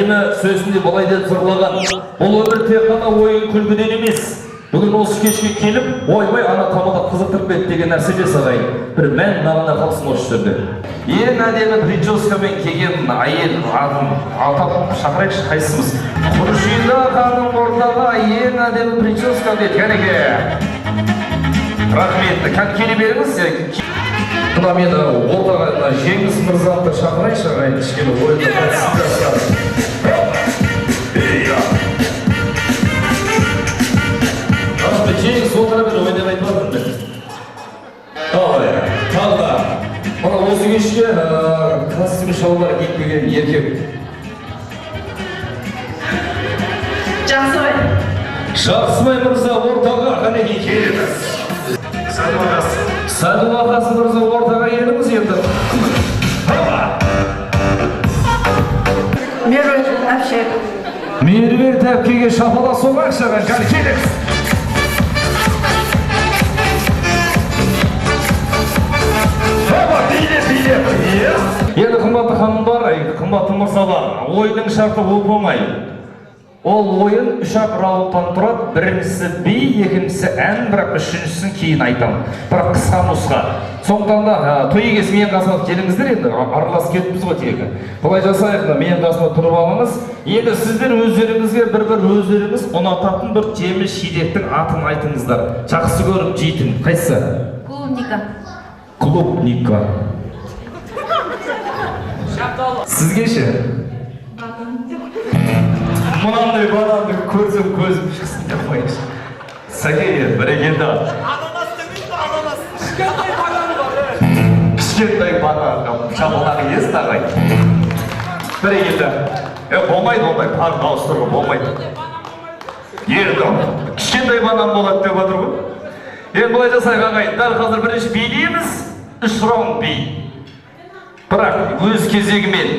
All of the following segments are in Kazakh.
әдемі сөзінде былай деп жырлаған. Бұл өмір тек қана ойын күлкіден емес. Бүгін осы кешке келіп, ойбай ана тамада қызықтырып кетті деген нәрсе емес ағайын. Бір мән мағына қалсын осы жерде. Ең әдемі прическамен келген әйел атын атап шақырайықшы, қайсымыз? Құршида ханым ортаға ең әдемі прическа деді, кәнеке. Рахметті, келе беріңіз. Мына мені ортаға Жеңіс мырзамды шақырайықшы ағайын, кішкене ойында қатысып. Жеңіс отыра бер, ойнап айтып жатырмын мен. Тағы да, мына осы кешке костюм шалбар киіп келген еркек. Жақсыбай. Жақсыбай мырза ортаға қанеке келіңіз. Сәдуақасы мырза ортаға келіңіз енді. Меруерт әпше. Меруерт әпкеге шапала соғақшы ағайын, келіңіз. Енді қымбатты ханымдар, қымбатты мырзалар, ойының шарты оп-оңай. Ол ойын 3-ақ раундтан тұрады, біріншісі би, екіншісі ән, бірақ үшіншісін кейін айтам. Бірақ қысқа нұсқа. Сондықтан да той егесі менің қасыма келіңіздер, енді аралас кетіппіз ғой тегі. Бұлай жасайық, менің қасыма тұрып алыңыз. Енді сіздер өздеріңізге бір өздеріңіз ұнататын бір жеміс жидектің атын айтыңыздар. Жақсы көріп жейтін. Қайсысы? Клубника. Клубника. Сізге ше? Мұнандай бананды көрсем көзім шықсын деп қойыңыз. Сәке, бірегенді. Ананас демейді, ананас. Кішкентай банан бар. Кішкентай банан, шабылағы ес тағай. Бірегенді. Болмайды, ондай парып ауыстырғы, болмайды. Ерді, кішкентай банан болады деп жатыр ғой. Енді бұлай жасайық ағайын, дәл қазір бірінші билейміз, 3 раунд бей. Бірақ өз кезегімен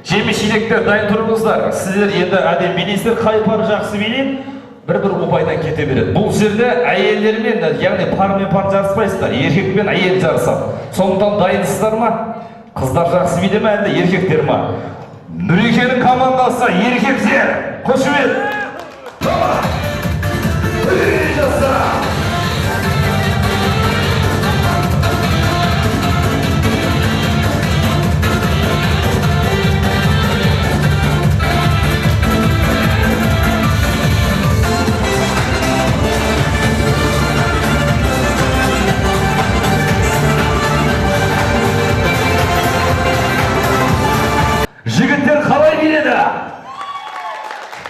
жеміс-жидектер дайын тұрыңыздар. Сіздер енді әдем билейсіздер, қай пар жақсы билейді, бір ұпайдан кете береді. Бұл жерде әйелдермен, яғни пармен пар жарыспайсыздар, еркекпен әйел жарысады. Сондықтан дайынсыздар ма? Қыздар жақсы биле ме, әлде еркектер ма? Нұрекенің командасы еркектер, қошемет! Жігіттер қалай биледі?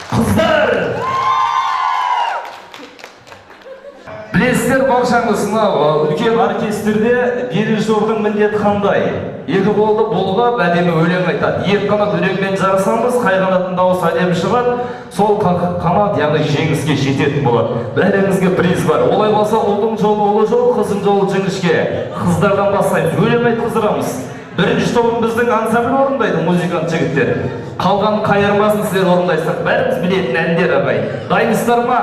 Қыздар! Білесіздер баршаңызына үлкен оркестрде дирижердің міндеті қандай? Екі қолды бұлғап әдемі өлең айтады. Екі қанат өлеңмен жарысамыз, қай қанаттың дауысы әдемі шығады, сол қанат яғни жеңіске жететін болады. Бәріңізге приз бар. Олай болса, ұлдың жолы ұлы жол, қызың жолы жіңішке. Қыздардан бастаймыз, өлең айтқыздырамыз. Бірінші тобын біздің ансамбль орындайды, музыкант жігіттер. Қалған қайырмасын сіздер орындайсыздар. Бәріміз білетін әндер ағай. Дайынсыздар ма?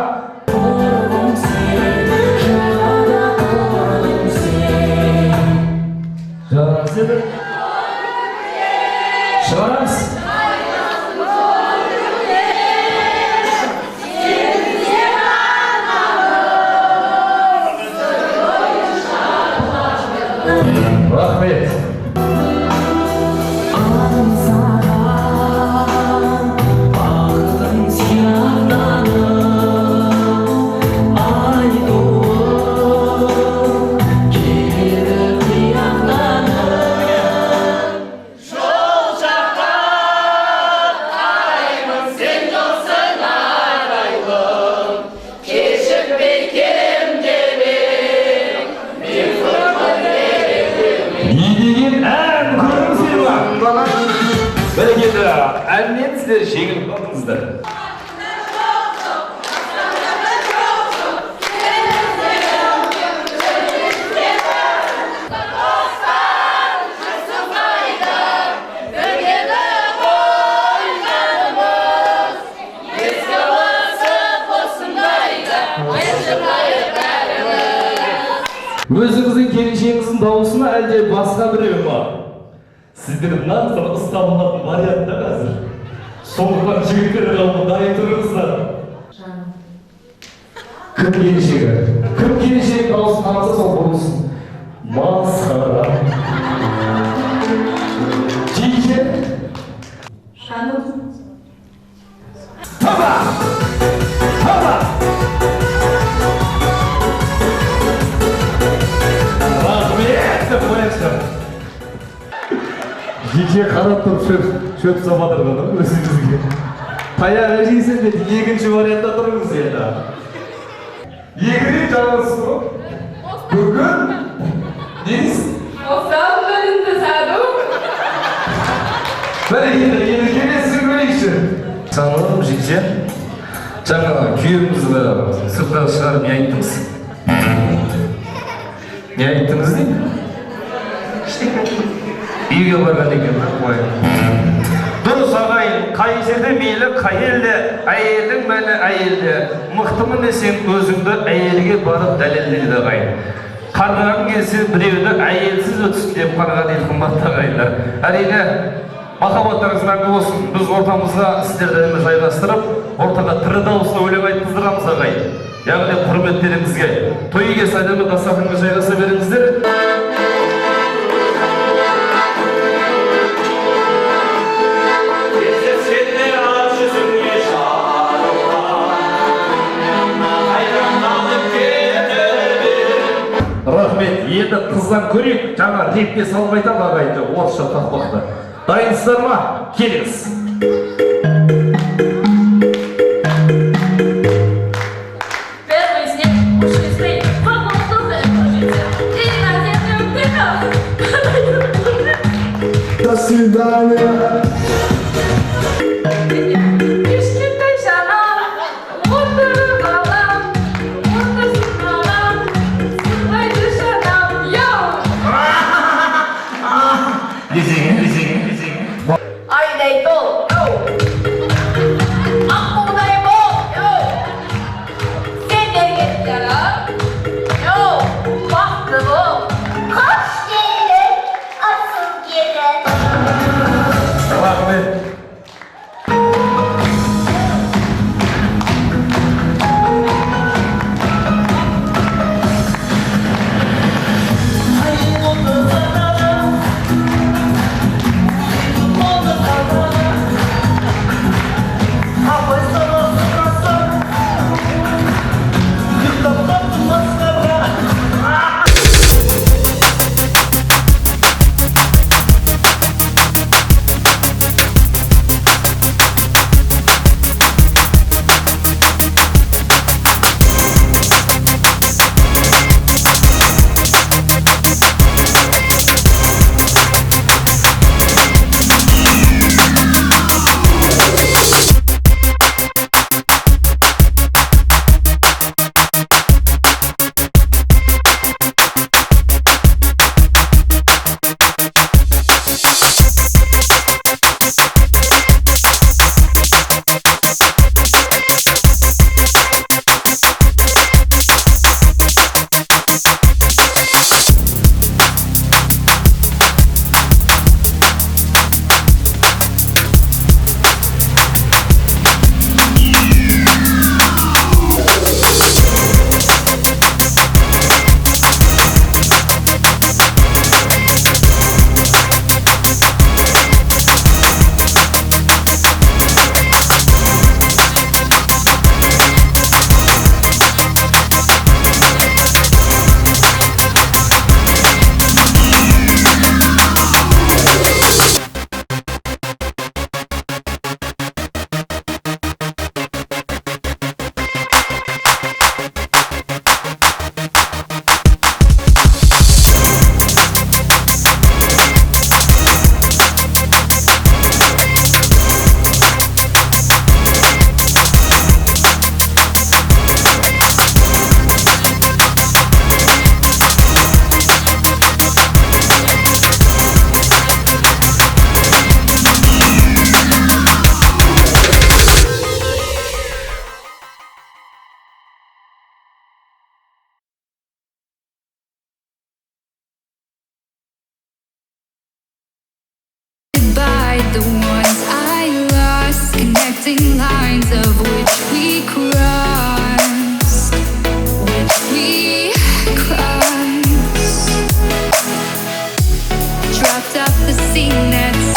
Жарасыздар? Шығарамыз? Рахмет. Бәрекелді, әннен сіздер жеңіліп қалдыңыздар. Өзіңіздің келіншегіңіздің дауысына әлде басқа біреу ма? Сіздер нағыз ұстабылардың вариантында қазір. Soğuktan жігіттер қалды, дайын тұрыңыздар. Кім келіншегі? Кім келіншегі дауысын таныса сол болсын. Масқара. Жиже. Шану. Таба! Таба! Рахмет деп қояйықшы. Жиже қарап тұрып шөп самадырған өзіңізге. Таяғы жейсен бе, екінші вариантта тұрыңыз енді. Екірек жаңылсыз ғой? Бүгін? Неңіз? Осал бөлінді саду. Бір енді келесін көрейікші. Санылым жекше, жаңа күйеуімізді сыртқа шығарып не айттыңыз? Не айттыңыз деймін? Үйге барған екен, қой. Дұрыс ағайын, қай жерде мейлі, қай елде, әйелдің мәні әйелде. Мықтымын десең өзіңді әйелге барып дәлелдейді ағайын. Қарғаған келсе біреуді әйелсіз өтсін деп қарған ел қымбатты ағайындар. Әрине, махаббаттарыңыз мәңгі болсын. Біз ортамызға сіздерді жайғастырып, ортаға тірі дауысына өлең айтқыздырамыз ағайын. Яғни құрметтеріңізге, той иесі әдемі дастарханға жайғаса беріңіздер. Рахмет, енді қыздан көрейік, жаңа репке салып айтады ағайынды, орысша тақпақты. Дайынсыздар ма? Келіңіз. Первый снег, пушистый, в воздухе кружится. И на землю птица. До свидания. Кішкентай жанам, отырып алам, отырсын алам, сырлайды жанам, йоу! Лезеңе. Айдай тол. missing lines of which we crossed, which we crossed. Dropped off the scene that's